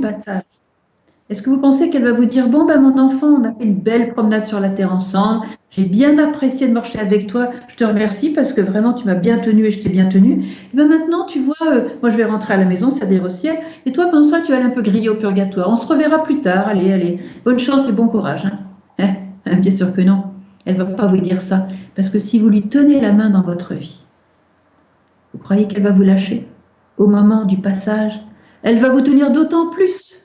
passage. Est-ce que vous pensez qu'elle va vous dire, bon, ben, mon enfant, on a fait une belle promenade sur la terre ensemble, j'ai bien apprécié de marcher avec toi, je te remercie parce que vraiment tu m'as bien tenu et je t'ai bien tenu. Et ben maintenant, tu vois, moi je vais rentrer à la maison, c'est-à-dire au ciel, et toi pendant ça, tu vas aller un peu griller au purgatoire. On se reverra plus tard, allez, allez, bonne chance et bon courage. Bien sûr que non, elle ne va pas vous dire ça, parce que si vous lui tenez la main dans votre vie, vous croyez qu'elle va vous lâcher au moment du passage? Elle va vous tenir d'autant plus.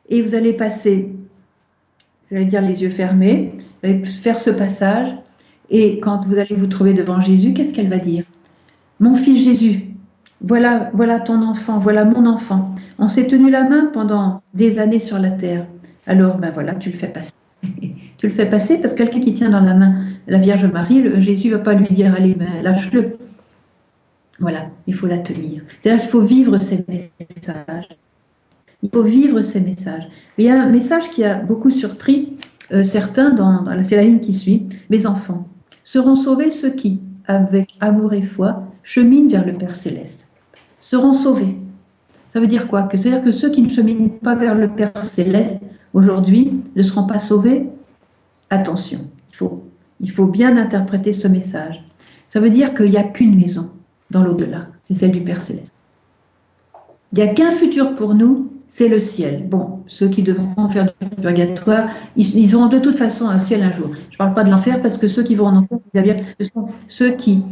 Et vous allez passer, j'allais dire les yeux fermés, vous allez faire ce passage, et quand vous allez vous trouver devant Jésus, qu'est-ce qu'elle va dire? Mon fils Jésus, voilà, voilà ton enfant, voilà mon enfant. On s'est tenu la main pendant des années sur la terre. Alors, ben voilà, tu le fais passer. Tu le fais passer parce que quelqu'un qui tient dans la main la Vierge Marie, Jésus ne va pas lui dire, allez, ben, lâche-le. Voilà, il faut la tenir. C'est-à-dire qu'il faut vivre ces messages. Il faut vivre ces messages. Mais il y a un message qui a beaucoup surpris certains, c'est la ligne qui suit. Mes enfants, seront sauvés ceux qui, avec amour et foi, cheminent vers le Père Céleste. Seront sauvés. Ça veut dire quoi? C'est-à-dire que ceux qui ne cheminent pas vers le Père Céleste, aujourd'hui, ne seront pas sauvés? Attention, il faut bien interpréter ce message. Ça veut dire qu'il n'y a qu'une maison dans l'au-delà, c'est celle du Père Céleste. Il n'y a qu'un futur pour nous, c'est le ciel. Bon, ceux qui devront faire du purgatoire, ils auront de toute façon un ciel un jour. Je ne parle pas de l'enfer parce que ceux qui vont en enfer, ce sont ceux qui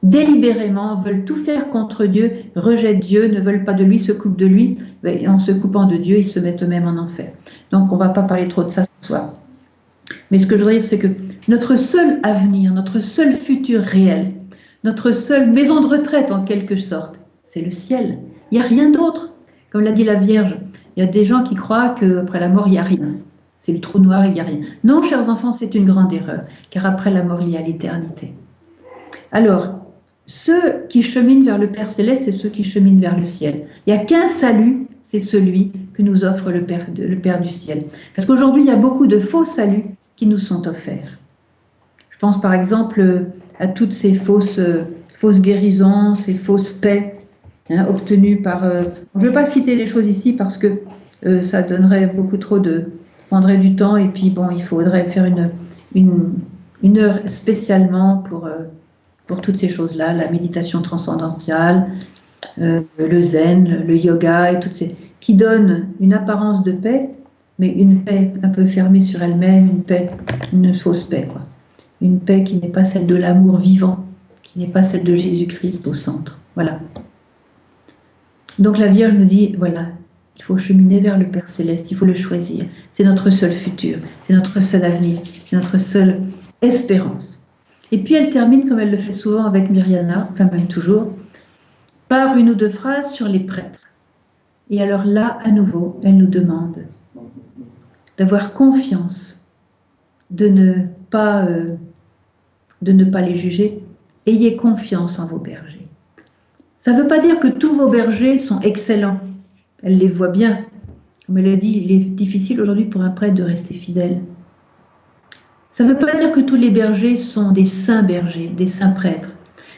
délibérément veulent tout faire contre Dieu, rejettent Dieu, ne veulent pas de lui, se coupent de lui, et en se coupant de Dieu, ils se mettent eux-mêmes en enfer. Donc on ne va pas parler trop de ça ce soir. Mais ce que je voudrais dire, c'est que notre seul avenir, notre seul futur réel, notre seule maison de retraite en quelque sorte, c'est le ciel. Il n'y a rien d'autre. Comme l'a dit la Vierge, il y a des gens qui croient qu'après la mort, il n'y a rien. C'est le trou noir, il n'y a rien. Non, chers enfants, c'est une grande erreur, car après la mort, il y a l'éternité. Alors, ceux qui cheminent vers le Père Céleste, c'est ceux qui cheminent vers le ciel. Il n'y a qu'un salut, c'est celui que nous offre le Père du ciel. Parce qu'aujourd'hui, il y a beaucoup de faux saluts qui nous sont offerts. Je pense par exemple à toutes ces fausses guérisons, ces fausses paix obtenues par... je ne vais pas citer les choses ici parce que ça donnerait beaucoup trop prendrait du temps et puis bon, il faudrait faire une heure spécialement pour toutes ces choses-là, la méditation transcendantale, le zen, le yoga et toutes ces... qui donnent une apparence de paix, mais une paix un peu fermée sur elle-même, une fausse paix, quoi. Une paix qui n'est pas celle de l'amour vivant, qui n'est pas celle de Jésus-Christ au centre. Voilà. Donc la Vierge nous dit, voilà, il faut cheminer vers le Père Céleste, il faut le choisir. C'est notre seul futur, c'est notre seul avenir, c'est notre seule espérance. Et puis elle termine, comme elle le fait souvent avec Myriana, enfin même toujours, par une ou deux phrases sur les prêtres. Et alors là, à nouveau, elle nous demande d'avoir confiance, de ne pas les juger. Ayez confiance en vos bergers. Ça ne veut pas dire que tous vos bergers sont excellents. Elle les voit bien. Comme elle a dit, il est difficile aujourd'hui pour un prêtre de rester fidèle. Ça ne veut pas dire que tous les bergers sont des saints bergers, des saints prêtres.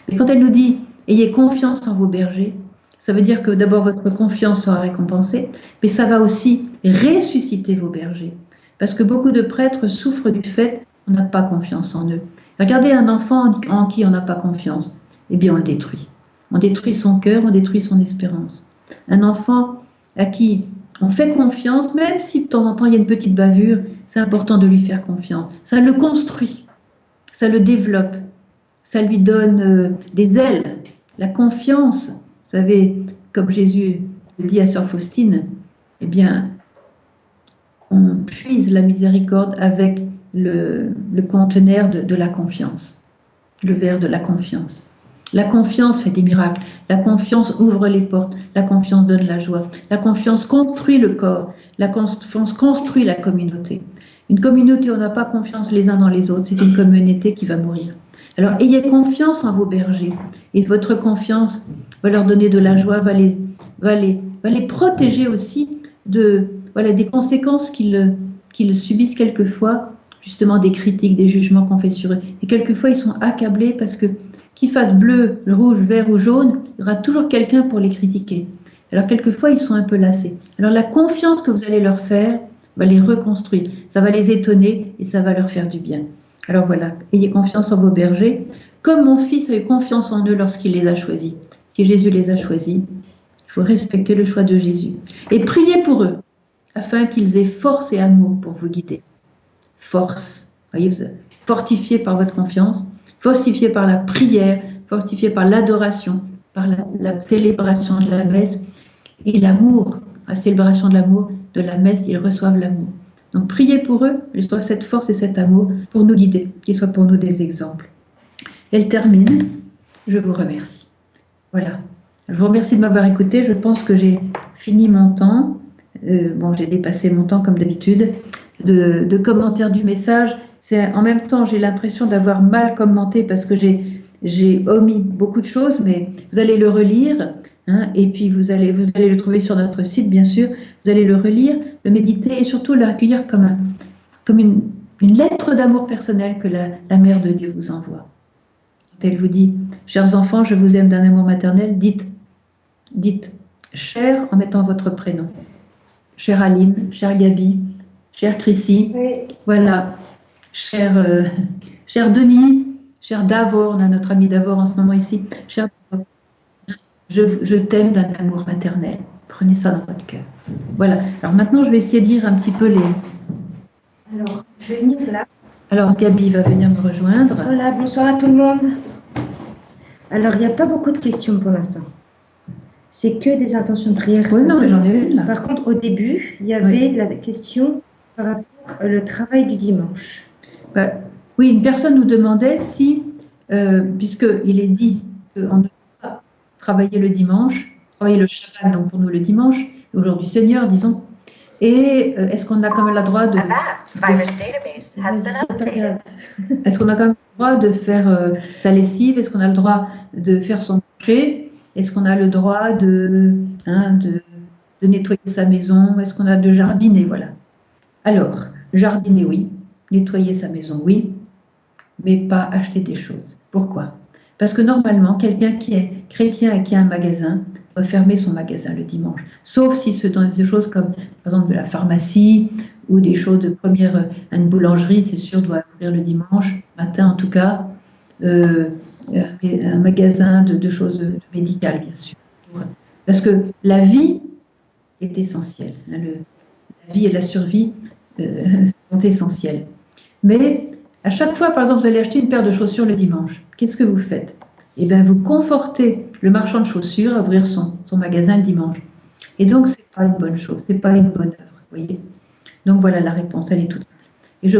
Mais quand elle nous dit « ayez confiance en vos bergers », ça veut dire que d'abord votre confiance sera récompensée, mais ça va aussi ressusciter vos bergers. Parce que beaucoup de prêtres souffrent du fait qu'on n'a pas confiance en eux. Regardez un enfant en qui on n'a pas confiance, eh bien on le détruit. On détruit son cœur, on détruit son espérance. Un enfant à qui on fait confiance, même si de temps en temps il y a une petite bavure, c'est important de lui faire confiance. Ça le construit, ça le développe, ça lui donne des ailes. La confiance, vous savez, comme Jésus le dit à Sœur Faustine, eh bien, on puise la miséricorde avec le conteneur de la confiance, le verre de la confiance. La confiance fait des miracles, la confiance ouvre les portes, la confiance donne la joie, la confiance construit le corps, la confiance construit la communauté. Une communauté où on n'a pas confiance les uns dans les autres, c'est une communauté qui va mourir. Alors ayez confiance en vos bergers, et votre confiance va leur donner de la joie, va les protéger aussi des conséquences qu'ils subissent quelquefois, justement des critiques, des jugements qu'on fait sur eux. Et quelquefois ils sont accablés parce que qu'ils fassent bleu, rouge, vert ou jaune, il y aura toujours quelqu'un pour les critiquer. Alors, quelquefois, ils sont un peu lassés. Alors, la confiance que vous allez leur faire va les reconstruire. Ça va les étonner et ça va leur faire du bien. Alors, voilà, ayez confiance en vos bergers. Comme mon fils a eu confiance en eux lorsqu'il les a choisis. Si Jésus les a choisis, il faut respecter le choix de Jésus. Et priez pour eux, afin qu'ils aient force et amour pour vous guider. Force. Voyez, vous êtes fortifiés par votre confiance, fortifiés par la prière, fortifiés par l'adoration, par la célébration de la messe et l'amour, la célébration de l'amour, de la messe, ils reçoivent l'amour. Donc priez pour eux, qu'ils soient cette force et cet amour pour nous guider, qu'ils soient pour nous des exemples. Elle termine. Je vous remercie. Voilà. Je vous remercie de m'avoir écouté. Je pense que j'ai fini mon temps. Bon, j'ai dépassé mon temps comme d'habitude de commentaire du message. En même temps, j'ai l'impression d'avoir mal commenté parce que j'ai omis beaucoup de choses, mais vous allez le relire, hein, et puis vous allez le trouver sur notre site, bien sûr. Vous allez le relire, le méditer et surtout le accueillir comme une lettre d'amour personnel que la Mère de Dieu vous envoie. Quand elle vous dit, chers enfants, je vous aime d'un amour maternel, dites, cher en mettant votre prénom. Chère Aline, chère Gabi, chère Chrissy, oui. Voilà, cher Denis, cher Davor, on a notre ami Davor en ce moment ici, cher Davor, je t'aime d'un amour maternel. Prenez ça dans votre cœur. Voilà. Alors maintenant, je vais essayer de lire un petit peu les... Alors, je vais venir là. Alors, Gabi va venir me rejoindre. Voilà, bonsoir à tout le monde. Alors, il n'y a pas beaucoup de questions pour l'instant. C'est que des intentions de prière. Oui, non, mais j'en ai une là. Par contre, au début, il y avait la question par rapport au travail du dimanche. Oui, une personne nous demandait si, puisqu'il est dit qu'on ne peut pas travailler le dimanche, travailler le Shabbat, donc pour nous le dimanche, le jour du Seigneur, disons, et est-ce qu'on a quand même le droit de... Est-ce qu'on a quand même le droit de faire sa lessive? Est-ce qu'on a le droit de faire son marché? Est-ce qu'on a le droit de nettoyer sa maison? Est-ce qu'on a de jardiner? Voilà. Alors, jardiner, oui. Nettoyer sa maison, oui. Mais pas acheter des choses. Pourquoi? Parce que normalement, quelqu'un qui est chrétien et qui a un magasin doit fermer son magasin le dimanche. Sauf si ce sont des choses comme, par exemple, de la pharmacie ou des choses de première... Une boulangerie, c'est sûr, doit ouvrir le dimanche, matin en tout cas. Un magasin de choses médicales, bien sûr. Parce que la vie est essentielle. La vie et la survie sont essentielles. Mais à chaque fois, par exemple, vous allez acheter une paire de chaussures le dimanche. Qu'est-ce que vous faites? Eh bien, vous confortez le marchand de chaussures à ouvrir son magasin le dimanche. Et donc, ce n'est pas une bonne chose, ce n'est pas une bonne œuvre. Voyez. Donc, voilà la réponse, elle est toute simple. Et je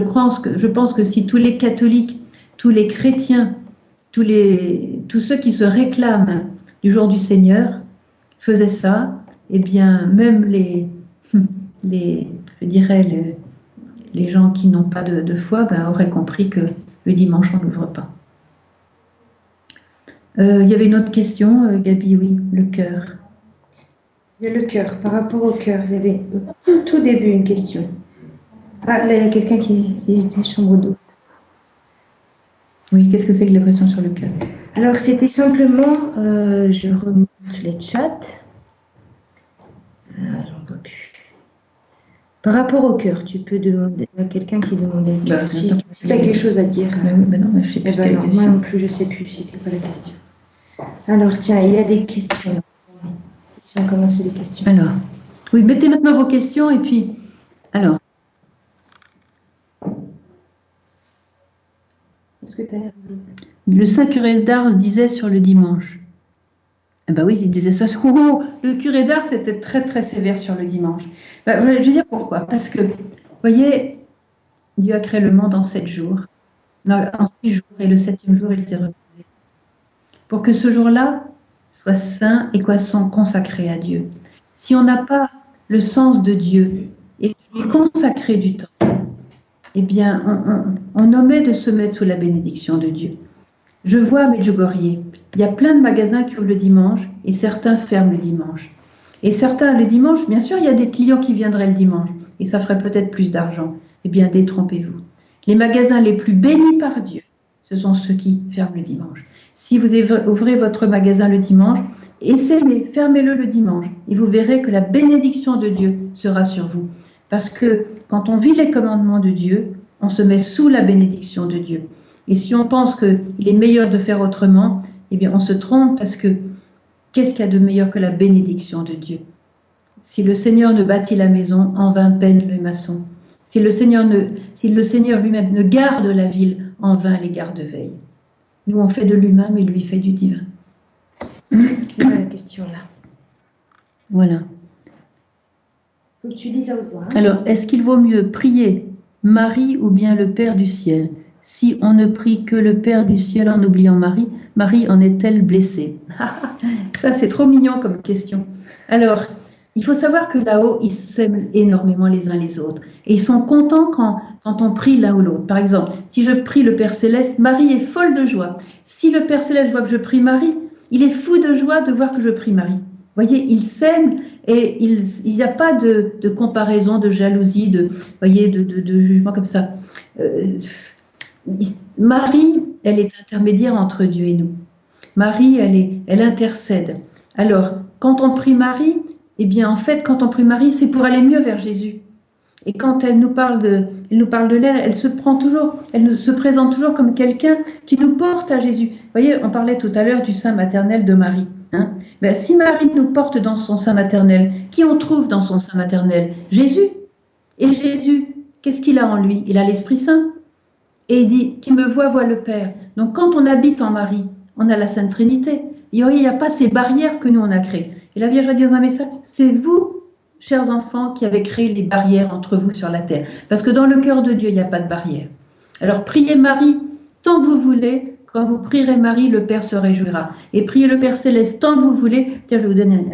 pense que si tous les catholiques, tous les chrétiens, tous ceux qui se réclament du jour du Seigneur faisaient ça, eh bien, même les gens qui n'ont pas de foi auraient compris que le dimanche, on n'ouvre pas. Il y avait une autre question, Gabi, oui, le cœur. Il y a le cœur. Par rapport au cœur, il y avait au tout début une question. Ah, là, il y a quelqu'un qui est des chambres d'eau. Oui, qu'est-ce que c'est que la pression sur le cœur? Alors, c'était simplement, je remonte les chats. J'en peux plus. Par rapport au cœur, tu peux demander à quelqu'un qui demandait. Si tu as quelque chose à dire. Oui, non, mais je sais plus. Moi non plus, je ne sais plus. C'était pas la question. Alors, tiens, il y a des questions. Tiens, commencer les questions. Alors, oui, mettez maintenant vos questions et puis, alors. Est-ce que tu as l'air Le Saint curé d'Ars disait sur le dimanche. Ah bah oui, il disait ça. Oh, le curé d'Ars était très très sévère sur le dimanche. Je vais dire pourquoi. Parce que, vous voyez, Dieu a créé le monde en 7 jours. En 6 jours, et le 7e jour, il s'est reposé. Pour que ce jour-là soit saint et soit consacré à Dieu. Si on n'a pas le sens de Dieu et de lui consacrer du temps, eh bien, on omet de se mettre sous la bénédiction de Dieu. Je vois à Medjugorje, il y a plein de magasins qui ouvrent le dimanche et certains ferment le dimanche. Et certains, le dimanche, bien sûr, il y a des clients qui viendraient le dimanche et ça ferait peut-être plus d'argent. Eh bien, détrompez-vous. Les magasins les plus bénis par Dieu, ce sont ceux qui ferment le dimanche. Si vous ouvrez votre magasin le dimanche, essayez, fermez-le le dimanche et vous verrez que la bénédiction de Dieu sera sur vous. Parce que quand on vit les commandements de Dieu, on se met sous la bénédiction de Dieu. Et si on pense qu'il est meilleur de faire autrement, eh bien on se trompe parce que qu'est-ce qu'il y a de meilleur que la bénédiction de Dieu? Si le Seigneur ne bâtit la maison, en vain peine le maçon. Si le Seigneur lui-même ne garde la ville, en vain les gardes veillent. Nous, on fait de l'humain, mais lui fait du divin. Voilà la question là. Voilà. Faut que tu lises à haute voix. Alors, est-ce qu'il vaut mieux prier Marie ou bien le Père du ciel? Si on ne prie que le Père du ciel en oubliant Marie, Marie en est-elle blessée? Ça, c'est trop mignon comme question. Alors, il faut savoir que là-haut, ils s'aiment énormément les uns les autres. Et ils sont contents quand on prie l'un ou l'autre. Par exemple, si je prie le Père Céleste, Marie est folle de joie. Si le Père Céleste voit que je prie Marie, il est fou de joie de voir que je prie Marie. Vous voyez, ils s'aiment et il n'y a pas de comparaison, de jalousie, de jugement comme ça. Marie, elle est intermédiaire entre Dieu et nous. Marie, elle intercède. Alors, quand on prie Marie, eh bien, en fait, quand on prie Marie, c'est pour aller mieux vers Jésus. Et quand elle nous parle de l'air, elle se présente toujours comme quelqu'un qui nous porte à Jésus. Vous voyez, on parlait tout à l'heure du sein maternel de Marie. Ben, si Marie nous porte dans son sein maternel, qui on trouve dans son sein maternel? Jésus. Et Jésus, qu'est-ce qu'il a en lui? Il a l'Esprit Saint. Et il dit, qui me voit, voit le Père. Donc quand on habite en Marie, on a la Sainte Trinité. Il n'y a pas ces barrières que nous, on a créées. Et la Vierge va dire dans un message, c'est vous, chers enfants, qui avez créé les barrières entre vous sur la terre. Parce que dans le cœur de Dieu, il n'y a pas de barrière. Alors priez Marie tant que vous voulez. Quand vous prierez Marie, le Père se réjouira. Et priez le Père Céleste tant que vous voulez. Tiens, je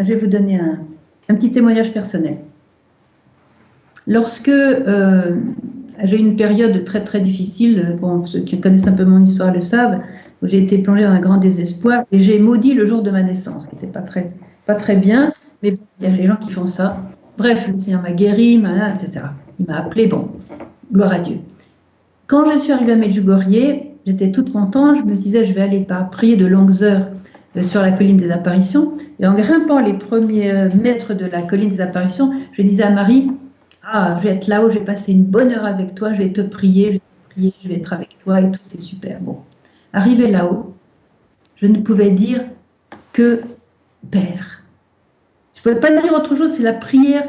vais vous donner un petit témoignage personnel. Lorsque j'ai eu une période très très difficile, bon, ceux qui connaissent un peu mon histoire le savent, où j'ai été plongée dans un grand désespoir et j'ai maudit le jour de ma naissance, qui n'était pas très bien, mais il y a des gens qui font ça. Bref, le Seigneur m'a guéri, etc. Il m'a appelé, bon, gloire à Dieu. Quand je suis arrivée à Medjugorje, j'étais toute contente, je me disais, je vais aller prier de longues heures sur la colline des apparitions. Et en grimpant les premiers mètres de la colline des apparitions, je disais à Marie, je vais être là-haut, je vais passer une bonne heure avec toi, je vais te prier, je vais être avec toi et tout, c'est super. Bon, arrivé là-haut, je ne pouvais dire que Père. Je ne pouvais pas dire autre chose, c'est la prière,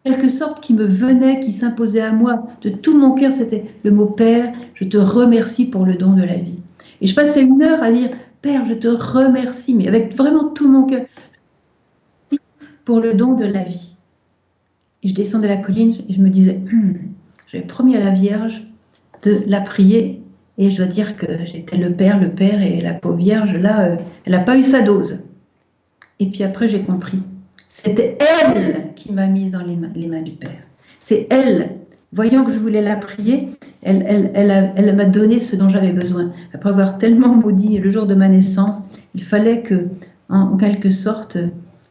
en quelque sorte, qui me venait, qui s'imposait à moi. De tout mon cœur, c'était le mot Père, je te remercie pour le don de la vie. Et je passais une heure à dire, Père, je te remercie, mais avec vraiment tout mon cœur, pour le don de la vie. Et je descendais la colline et je me disais, j'avais promis à la Vierge de la prier. Et je dois dire que j'étais le Père, et la pauvre Vierge, là, elle n'a pas eu sa dose. Et puis après, j'ai compris. C'était elle qui m'a mise dans les mains du Père. C'est elle, voyant que je voulais la prier, elle m'a donné ce dont j'avais besoin. Après avoir tellement maudit le jour de ma naissance, il fallait que, en quelque sorte,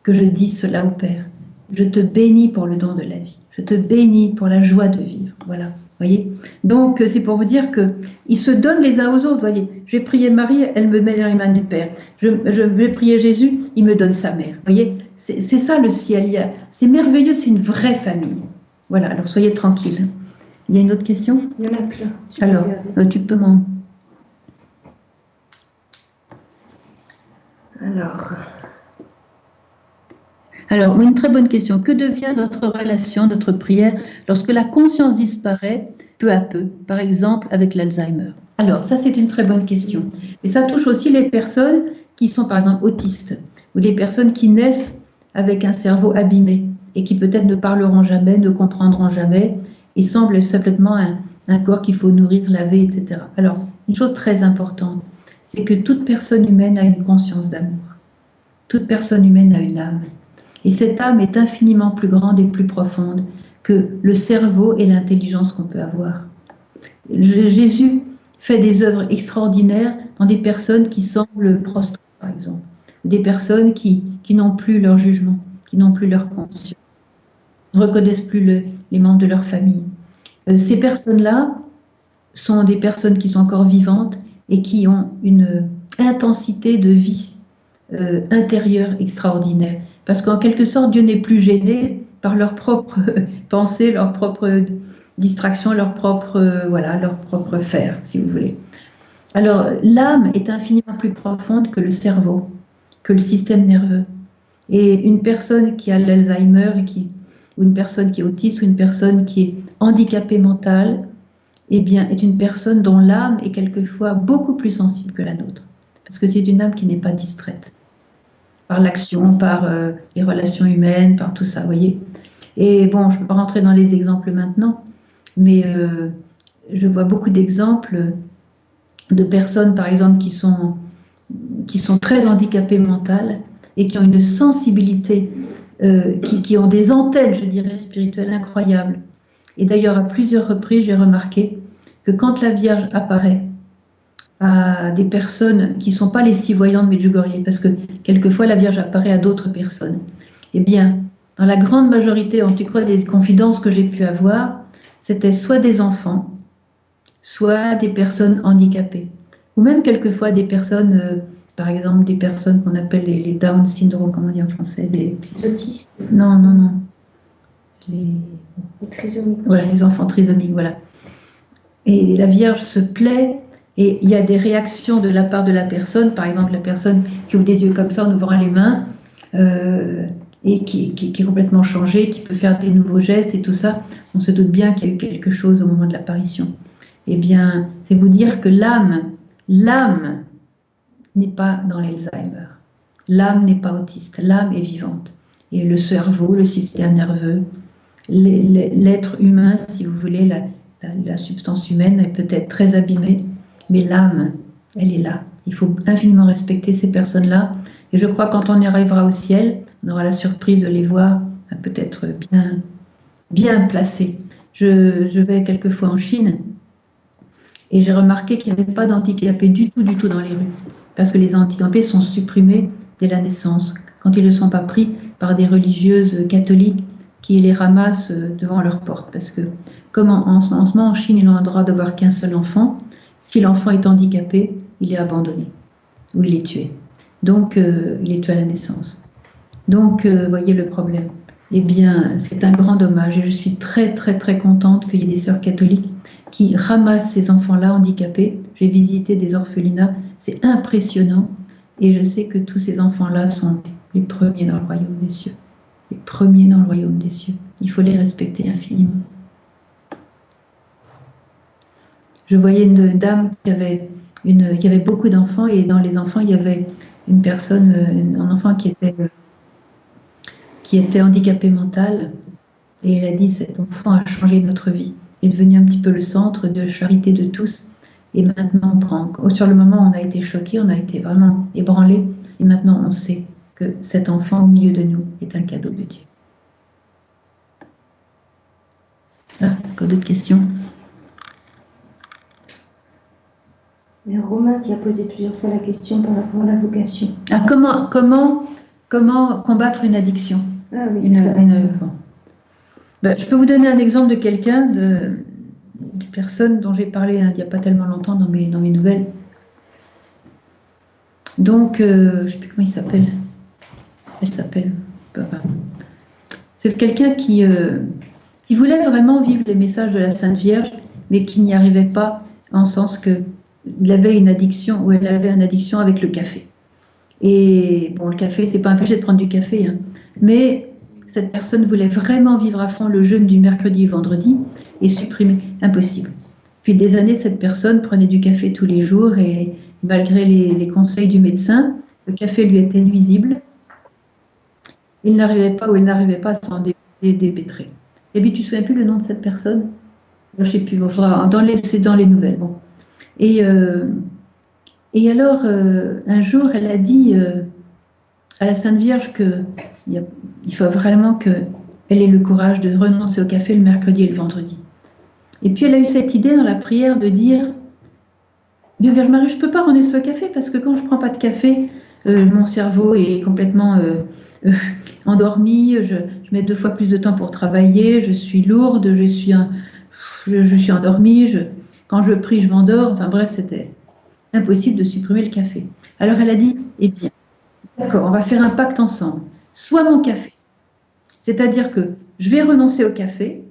que je dise cela au Père. Je te bénis pour le don de la vie. Je te bénis pour la joie de vivre. Voilà. Voyez. Donc, c'est pour vous dire qu'ils se donnent les uns aux autres. Voyez. Je vais prier Marie, elle me met dans les mains du Père. Je vais prier Jésus, il me donne sa mère. Voyez. C'est ça le ciel. C'est merveilleux, c'est une vraie famille. Voilà. Alors, soyez tranquilles. Il y a une autre question? Il y en a plein. Alors, tu peux m'en... Alors, une très bonne question. Que devient notre relation, notre prière, lorsque la conscience disparaît peu à peu, par exemple avec l'Alzheimer? Alors, ça, c'est une très bonne question. Et ça touche aussi les personnes qui sont, par exemple, autistes, ou les personnes qui naissent avec un cerveau abîmé et qui peut-être ne parleront jamais, ne comprendront jamais, et semblent simplement un corps qu'il faut nourrir, laver, etc. Alors, une chose très importante, c'est que toute personne humaine a une conscience d'amour. Toute personne humaine a une âme. Et cette âme est infiniment plus grande et plus profonde que le cerveau et l'intelligence qu'on peut avoir. Jésus fait des œuvres extraordinaires dans des personnes qui semblent prostrées, par exemple. Des personnes qui n'ont plus leur jugement, qui n'ont plus leur conscience, ne reconnaissent plus les membres de leur famille. Ces personnes-là sont des personnes qui sont encore vivantes et qui ont intensité de vie intérieure extraordinaire. Parce qu'en quelque sorte, Dieu n'est plus gêné par leurs propres pensées, leurs propres distractions, leurs propres, voilà, leur propre faire, si vous voulez. Alors, l'âme est infiniment plus profonde que le cerveau, que le système nerveux. Et une personne qui a l'Alzheimer, ou une personne qui est autiste, ou une personne qui est handicapée mentale, eh bien, est une personne dont l'âme est quelquefois beaucoup plus sensible que la nôtre. Parce que c'est une âme qui n'est pas distraite par l'action, par les relations humaines, par tout ça, vous voyez. Et bon, je ne peux pas rentrer dans les exemples maintenant, mais je vois beaucoup d'exemples de personnes, par exemple, qui sont très handicapées mentales et qui ont une sensibilité, qui ont des antennes, je dirais, spirituelles incroyables. Et d'ailleurs, à plusieurs reprises, j'ai remarqué que quand la Vierge apparaît à des personnes qui ne sont pas les 6 voyants de Medjugorje, parce que quelquefois la Vierge apparaît à d'autres personnes, eh bien, dans la grande majorité, en tout cas des confidences que j'ai pu avoir, c'était soit des enfants, soit des personnes handicapées, ou même quelquefois des personnes, par exemple des personnes qu'on appelle les Down syndrome, comment on dit en français, des autistes. Non. Les trisomiques. Voilà, les enfants trisomiques, voilà. Et la Vierge se plaît, et il y a des réactions de la part de la personne, par exemple la personne qui ouvre des yeux comme ça en ouvrant les mains, et qui est complètement changée, qui peut faire des nouveaux gestes et tout ça. On se doute bien qu'il y a eu quelque chose au moment de l'apparition. Eh bien, c'est vous dire que l'âme n'est pas dans l'Alzheimer. L'âme n'est pas autiste, l'âme est vivante. Et le cerveau, le système nerveux, l'être humain, si vous voulez, la substance humaine est peut-être très abîmée, mais l'âme, elle est là. Il faut infiniment respecter ces personnes-là. Et je crois que quand on y arrivera au ciel, on aura la surprise de les voir peut-être bien placés. Je vais quelquefois en Chine et j'ai remarqué qu'il n'y avait pas d'handicapés du tout dans les rues. Parce que les handicapés sont supprimés dès la naissance, quand ils ne sont pas pris par des religieuses catholiques qui les ramassent devant leur porte. Parce que, comme en ce moment en Chine, ils n'ont le droit d'avoir qu'un seul enfant, si l'enfant est handicapé, il est abandonné ou il est tué. Donc, il est tué à la naissance. Donc, voyez le problème. Eh bien, c'est un grand dommage et je suis très, très, très contente qu'il y ait des sœurs catholiques qui ramassent ces enfants-là handicapés. J'ai visité des orphelinats, c'est impressionnant et je sais que tous ces enfants-là sont les premiers dans le royaume des cieux. Les premiers dans le royaume des cieux. Il faut les respecter infiniment. Je voyais une dame qui avait beaucoup d'enfants et dans les enfants, il y avait une personne, un enfant qui était handicapé mental et elle a dit cet enfant a changé notre vie. Il est devenu un petit peu le centre de charité de tous et maintenant sur le moment on a été choqués, on a été vraiment ébranlés et maintenant on sait que cet enfant au milieu de nous est un cadeau de Dieu. Encore d'autres questions? Mais Romain qui a posé plusieurs fois la question par rapport à la vocation. Comment combattre une addiction? Ah oui, je peux vous donner un exemple de quelqu'un, de personne dont j'ai parlé il n'y a pas tellement longtemps dans mes nouvelles. Donc, je ne sais plus comment il s'appelle. Elle s'appelle. C'est quelqu'un qui voulait vraiment vivre les messages de la Sainte Vierge, mais qui n'y arrivait pas, en sens que il avait une addiction, ou elle avait une addiction avec le café. Et bon, le café, c'est pas un péché de prendre du café, hein, mais cette personne voulait vraiment vivre à fond le jeûne du mercredi et vendredi et supprimer. Impossible. Puis des années, cette personne prenait du café tous les jours et malgré les conseils du médecin, le café lui était nuisible. Il n'arrivait pas à s'en dépêtrer. Et puis, tu ne te souviens plus le nom de cette personne? Je ne sais plus, c'est dans les nouvelles. Bon. Et alors, un jour, elle a dit à la Sainte Vierge qu'il faut vraiment qu'elle ait le courage de renoncer au café le mercredi et le vendredi. Et puis, elle a eu cette idée dans la prière de dire « Vierge Marie, je ne peux pas renoncer au café parce que quand je ne prends pas de café, mon cerveau est complètement endormi, je mets 2 fois plus de temps pour travailler, je suis lourde, je suis endormie, quand je prie, je m'endors. » Enfin bref, c'était... impossible de supprimer le café. Alors elle a dit, eh bien, d'accord, on va faire un pacte ensemble. Soit mon café, c'est-à-dire que je vais renoncer au café,